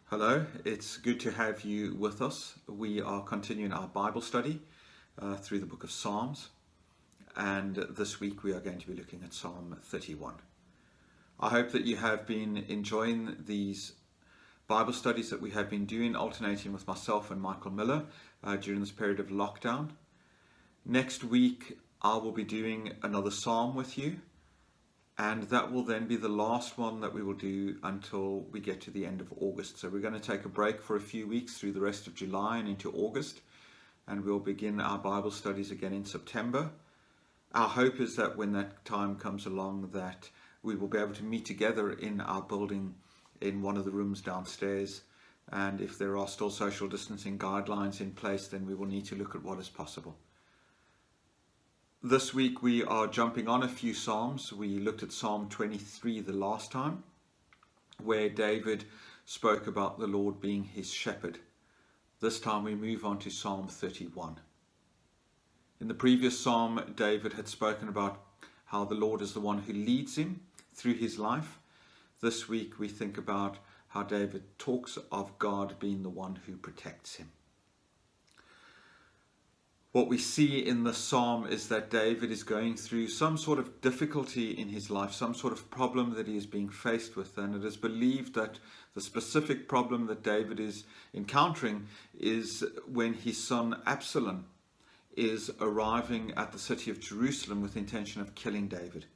Hello, it's good to have you with us. We are continuing our Bible study through the book of Psalms, and this week we are going to be looking at Psalm 31. I hope that you have been enjoying these Bible studies that we have been doing, alternating with myself and Michael Miller during this period of lockdown. Next week I will be doing another Psalm with you, and that will then be the last one that we will do until we get to the end of August. So we're going to take a break for a few weeks through the rest of July and into August, and we'll begin our Bible studies again in September. Our hope is that when that time comes along, that we will be able to meet together in our building in one of the rooms downstairs, and if there are still social distancing guidelines in place, then we will need to look at what is possible. This week we are jumping on a few Psalms. We looked at Psalm 23 the last time, where David spoke about the Lord being his shepherd. This time we move on to Psalm 31. In the previous Psalm, David had spoken about how the Lord is the one who leads him through his life. This week we think about how David talks of God being the one who protects him. What we see in the psalm is that David is going through some sort of difficulty in his life, some sort of problem that he is being faced with, and it is believed that the specific problem that David is encountering is when his son Absalom is arriving at the city of Jerusalem with the intention of killing David.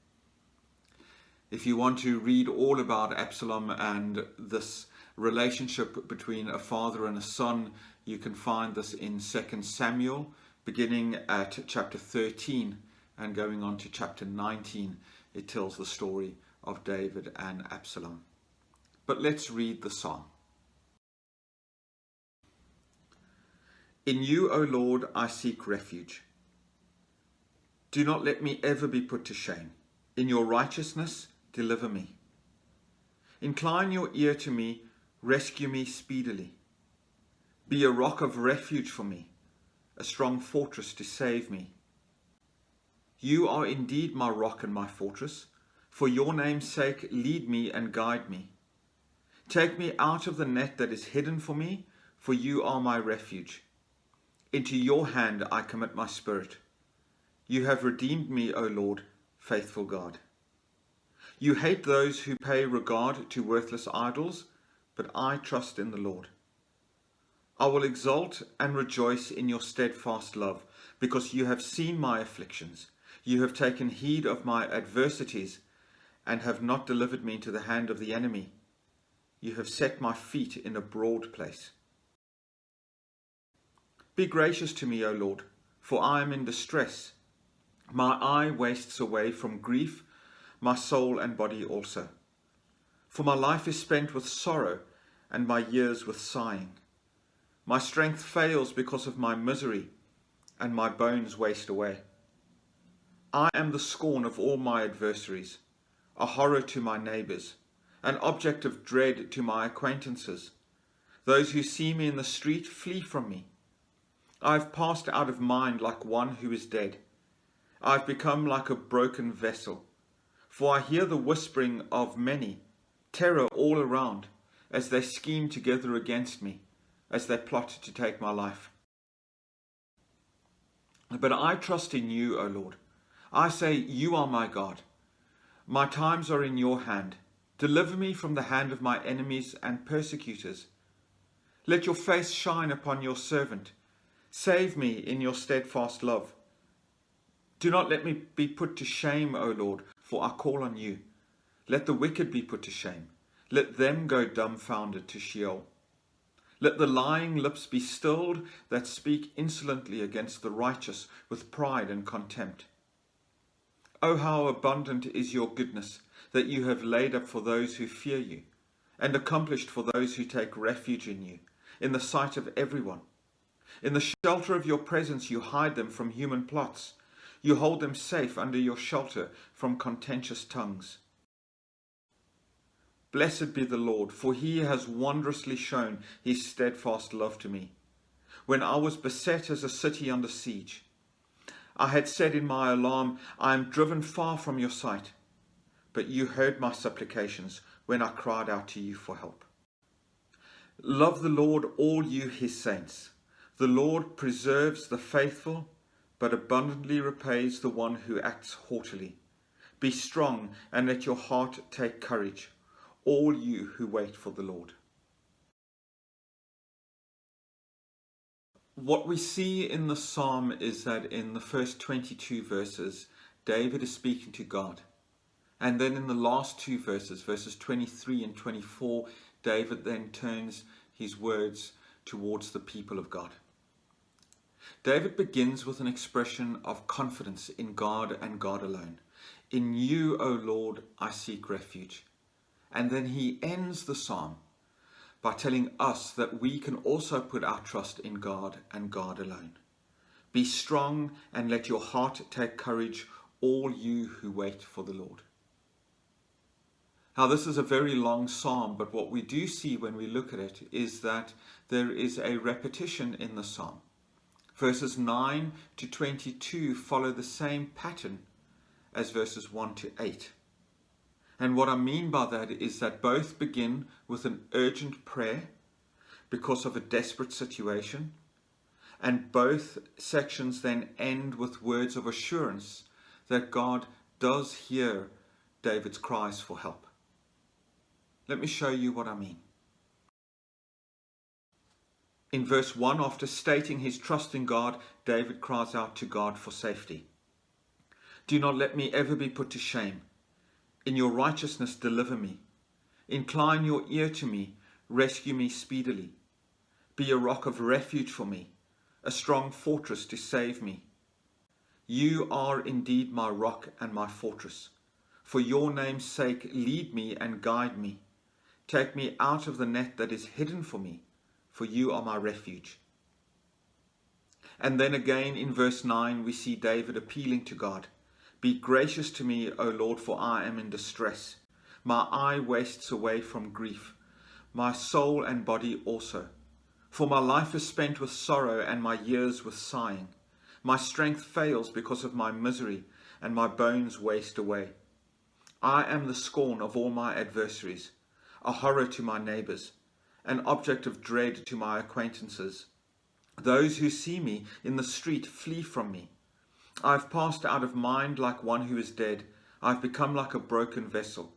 If you want to read all about Absalom and this relationship between a father and a son, you can find this in 2 Samuel, beginning at chapter 13 and going on to chapter 19. It tells the story of David and Absalom. But let's read the psalm. In you, O Lord, I seek refuge. Do not let me ever be put to shame. In your righteousness, deliver me. Incline your ear to me, rescue me speedily. Be a rock of refuge for me, a strong fortress to save me. You are indeed my rock and my fortress. For your name's sake, lead me and guide me. Take me out of the net that is hidden for me, for you are my refuge. Into your hand I commit my spirit. You have redeemed me, O Lord, faithful God. You hate those who pay regard to worthless idols, but I trust in the Lord. I will exult and rejoice in your steadfast love, because you have seen my afflictions. You have taken heed of my adversities, and have not delivered me into the hand of the enemy. You have set my feet in a broad place. Be gracious to me, O Lord, for I am in distress. My eye wastes away from grief, my soul and body also. For my life is spent with sorrow, and my years with sighing. My strength fails because of my misery, and my bones waste away. I am the scorn of all my adversaries, a horror to my neighbors, an object of dread to my acquaintances. Those who see me in the street flee from me. I have passed out of mind like one who is dead. I have become like a broken vessel, for I hear the whispering of many, terror all around, as they scheme together against me, as they plot to take my life. But I trust in you, O Lord. I say, you are my God. My times are in your hand. Deliver me from the hand of my enemies and persecutors. Let your face shine upon your servant. Save me in your steadfast love. Do not let me be put to shame, O Lord, for I call on you. Let the wicked be put to shame. Let them go dumbfounded to Sheol. Let the lying lips be stilled that speak insolently against the righteous with pride and contempt. Oh, how abundant is your goodness that you have laid up for those who fear you, and accomplished for those who take refuge in you, in the sight of everyone. In the shelter of your presence you hide them from human plots. You hold them safe under your shelter from contentious tongues. Blessed be the Lord, for he has wondrously shown his steadfast love to me. When I was beset as a city under siege, I had said in my alarm, I am driven far from your sight. But you heard my supplications when I cried out to you for help. Love the Lord, all you his saints. The Lord preserves the faithful, but abundantly repays the one who acts haughtily. Be strong and let your heart take courage, all you who wait for the Lord. What we see in the psalm is that in the first 22 verses, David is speaking to God. And then in the last two verses, verses 23 and 24, David then turns his words towards the people of God. David begins with an expression of confidence in God and God alone. In you, O Lord, I seek refuge. And then he ends the psalm by telling us that we can also put our trust in God and God alone. Be strong and let your heart take courage, all you who wait for the Lord. Now, this is a very long psalm, but what we do see when we look at it is that there is a repetition in the psalm. Verses 9 to 22 follow the same pattern as verses 1 to 8. And what I mean by that is that both begin with an urgent prayer because of a desperate situation, and both sections then end with words of assurance that God does hear David's cries for help. Let me show you what I mean. In verse 1, after stating his trust in God, David cries out to God for safety. Do not let me ever be put to shame. In your righteousness deliver me. Incline your ear to me, rescue me speedily. Be a rock of refuge for me, a strong fortress to save me. You are indeed my rock and my fortress. For your name's sake, lead me and guide me. Take me out of the net that is hidden for me, for you are my refuge. And then again in verse 9, we see David appealing to God. Be gracious to me, O Lord, for I am in distress. My eye wastes away from grief, my soul and body also. For my life is spent with sorrow and my years with sighing. My strength fails because of my misery, and my bones waste away. I am the scorn of all my adversaries, a horror to my neighbors, an object of dread to my acquaintances. Those who see me in the street flee from me. I have passed out of mind like one who is dead. I have become like a broken vessel.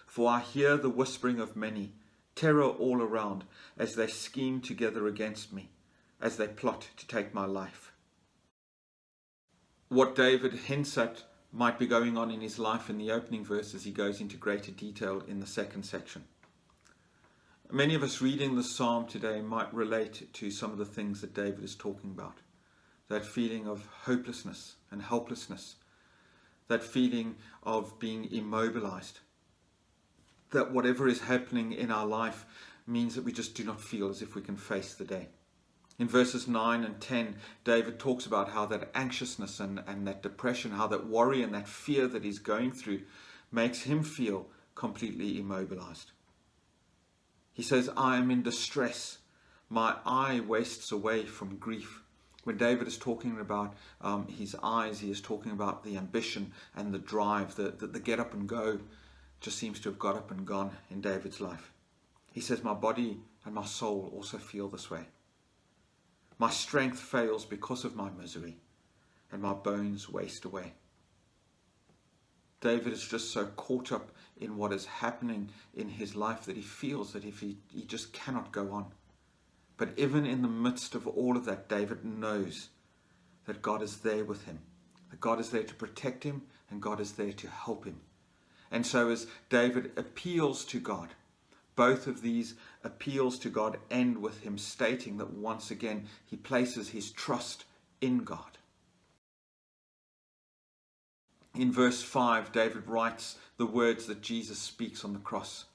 For I hear the whispering of many, terror all around, as they scheme together against me, as they plot to take my life. What David hints at might be going on in his life in the opening verses, he goes into greater detail in the second section. Many of us reading the psalm today might relate to some of the things that David is talking about. That feeling of hopelessness and helplessness. That feeling of being immobilized. That whatever is happening in our life means that we just do not feel as if we can face the day. In verses 9 and 10, David talks about how that anxiousness and that depression, how that worry and that fear that he's going through makes him feel completely immobilized. He says, I am in distress. My eye wastes away from grief. When David is talking about his eyes, he is talking about the ambition and the drive, the get up and go just seems to have got up and gone in David's life. He says, my body and my soul also feel this way. My strength fails because of my misery, and my bones waste away. David is just so caught up in what is happening in his life that he feels that if he just cannot go on. But even in the midst of all of that, David knows that God is there with him, that God is there to protect him, and God is there to help him. And so as David appeals to God, both of these appeals to God end with him stating that once again he places his trust in God. In verse 5, David writes the words that Jesus speaks on the cross.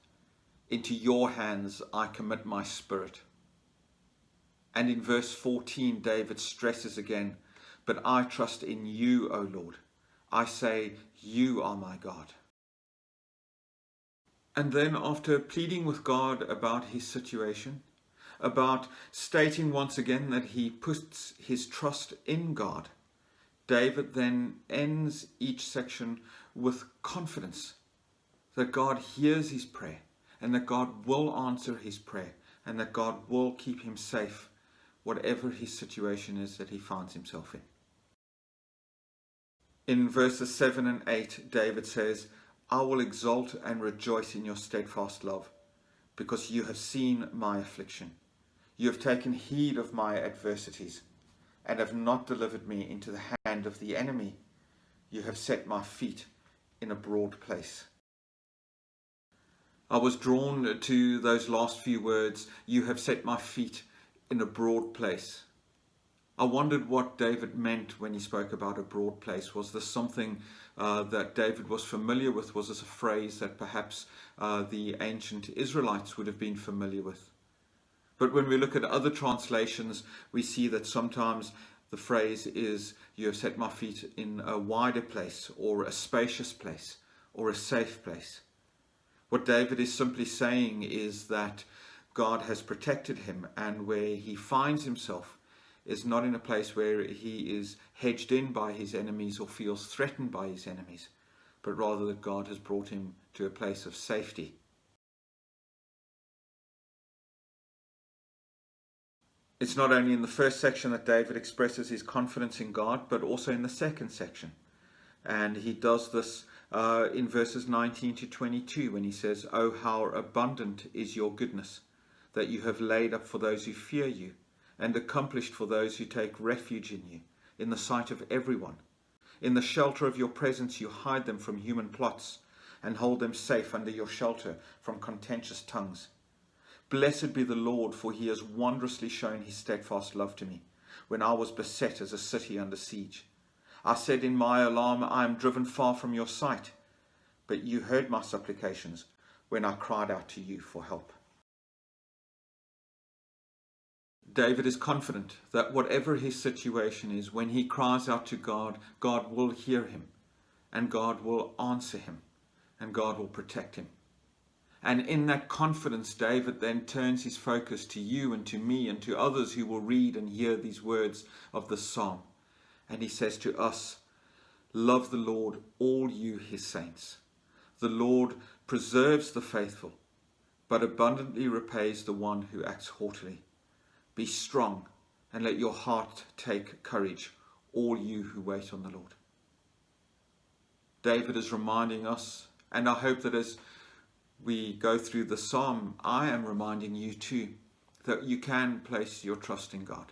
Into your hands I commit my spirit. And in verse 14, David stresses again, but I trust in you, O Lord. I say, you are my God. And then after pleading with God about his situation, about stating once again that he puts his trust in God, David then ends each section with confidence that God hears his prayer and that God will answer his prayer and that God will keep him safe, whatever his situation is that he finds himself in. In verses 7 and 8, David says, I will exult and rejoice in your steadfast love, because you have seen my affliction. You have taken heed of my adversities, and have not delivered me into the hand of the enemy. You have set my feet in a broad place. I was drawn to those last few words, you have set my feet in a broad place. I wondered what David meant when he spoke about a broad place. Was this something that David was familiar with? Was this a phrase that perhaps the ancient Israelites would have been familiar with? But when we look at other translations, we see that sometimes the phrase is, you have set my feet in a wider place, or a spacious place, or a safe place. What David is simply saying is that God has protected him, and where he finds himself is not in a place where he is hedged in by his enemies or feels threatened by his enemies, but rather that God has brought him to a place of safety. It's not only in the first section that David expresses his confidence in God, but also in the second section. And he does this in verses 19 to 22 when he says, Oh, how abundant is your goodness, that you have laid up for those who fear you, and accomplished for those who take refuge in you, in the sight of everyone. In the shelter of your presence you hide them from human plots, and hold them safe under your shelter from contentious tongues. Blessed be the Lord, for he has wondrously shown his steadfast love to me, when I was beset as a city under siege. I said in my alarm, I am driven far from your sight. But you heard my supplications when I cried out to you for help. David is confident that whatever his situation is, when he cries out to God, God will hear him, and God will answer him, and God will protect him. And in that confidence, David then turns his focus to you and to me and to others who will read and hear these words of the psalm. And he says to us, love the Lord, all you his saints. The Lord preserves the faithful, but abundantly repays the one who acts haughtily. Be strong and let your heart take courage, all you who wait on the Lord. David is reminding us, and I hope that as we go through the psalm, I am reminding you too, that you can place your trust in God.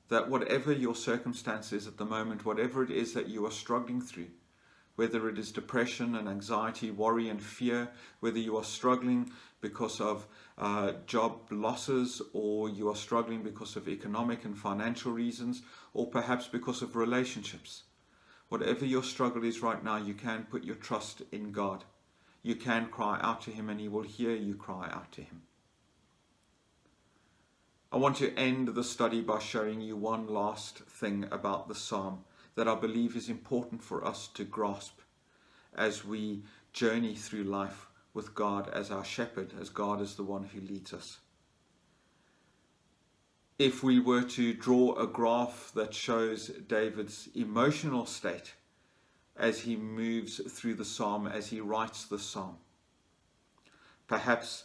That whatever your circumstance is at the moment, whatever it is that you are struggling through, whether it is depression and anxiety, worry and fear, whether you are struggling because of job losses, or you are struggling because of economic and financial reasons, or perhaps because of relationships. Whatever your struggle is right now, you can put your trust in God. You can cry out to him and he will hear you cry out to him. I want to end the study by showing you one last thing about the psalm that I believe is important for us to grasp as we journey through life with God as our shepherd, as God is the one who leads us. If we were to draw a graph that shows David's emotional state as he moves through the psalm, as he writes the psalm, perhaps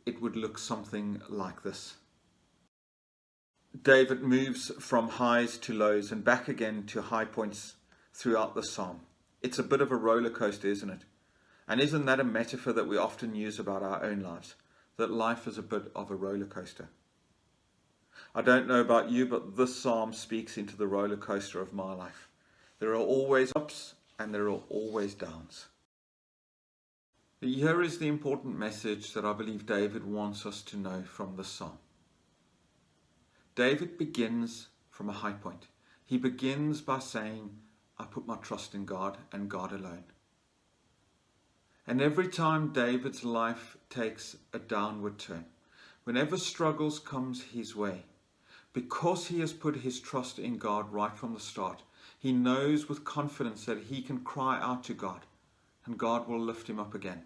it would look something like this. David moves from highs to lows and back again to high points throughout the psalm. It's a bit of a roller coaster, isn't it? And isn't that a metaphor that we often use about our own lives? That life is a bit of a roller coaster. I don't know about you, but this psalm speaks into the roller coaster of my life. There are always ups and there are always downs. Here is the important message that I believe David wants us to know from this psalm. David begins from a high point. He begins by saying, I put my trust in God and God alone. And every time David's life takes a downward turn, whenever struggles comes his way, because he has put his trust in God right from the start, he knows with confidence that he can cry out to God and God will lift him up again.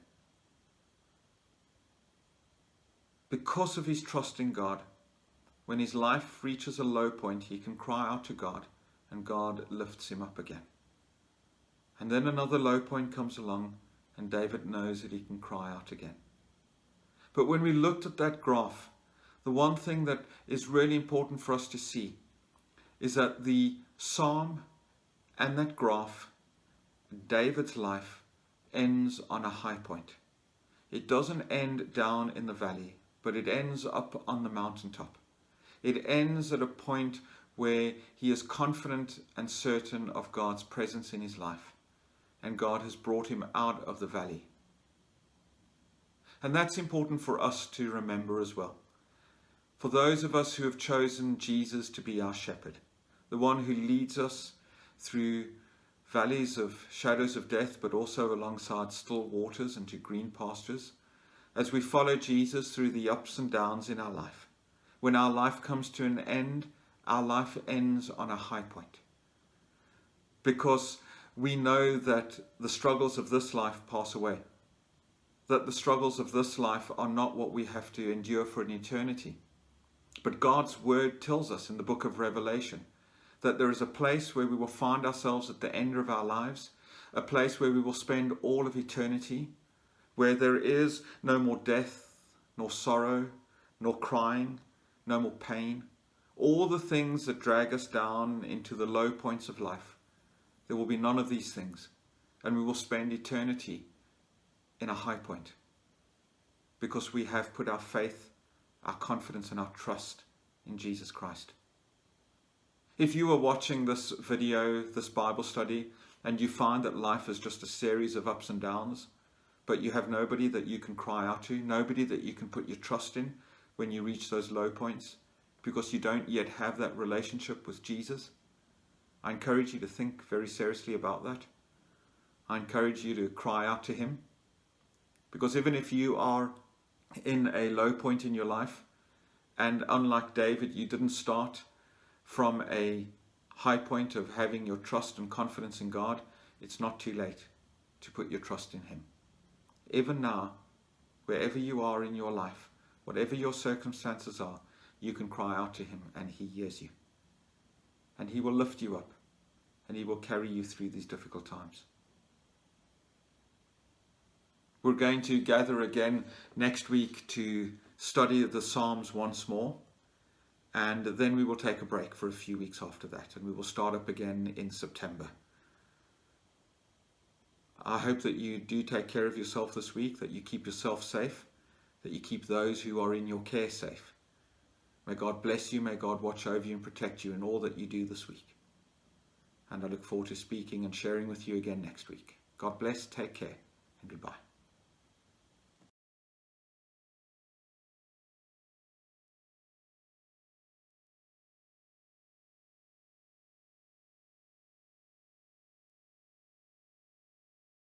Because of his trust in God, when his life reaches a low point, he can cry out to God and God lifts him up again. And then another low point comes along and David knows that he can cry out again. But when we looked at that graph, the one thing that is really important for us to see is that the psalm and that graph, David's life, ends on a high point. It doesn't end down in the valley, but it ends up on the mountaintop. It ends at a point where he is confident and certain of God's presence in his life, and God has brought him out of the valley. And that's important for us to remember as well. For those of us who have chosen Jesus to be our shepherd, the one who leads us through valleys of shadows of death, but also alongside still waters and to green pastures, as we follow Jesus through the ups and downs in our life. When our life comes to an end, our life ends on a high point. Because we know that the struggles of this life pass away. That the struggles of this life are not what we have to endure for an eternity. But God's word tells us in the book of Revelation that there is a place where we will find ourselves at the end of our lives, a place where we will spend all of eternity, where there is no more death, nor sorrow, nor crying, no more pain, all the things that drag us down into the low points of life. There will be none of these things, and we will spend eternity in a high point because we have put our faith, our confidence, and our trust in Jesus Christ. If you are watching this video, this Bible study, and you find that life is just a series of ups and downs, but you have nobody that you can cry out to, nobody that you can put your trust in when you reach those low points, because you don't yet have that relationship with Jesus, I encourage you to think very seriously about that. I encourage you to cry out to him, because even if you are in a low point in your life, and unlike David, you didn't start from a high point of having your trust and confidence in God, it's not too late to put your trust in him. Even now, wherever you are in your life, whatever your circumstances are, you can cry out to him and he hears you. And he will lift you up and he will carry you through these difficult times. We're going to gather again next week to study the Psalms once more. And then we will take a break for a few weeks after that, and we will start up again in September. I hope that you do take care of yourself this week, that you keep yourself safe, that you keep those who are in your care safe. May God bless you, may God watch over you and protect you in all that you do this week. And I look forward to speaking and sharing with you again next week. God bless, take care, and goodbye.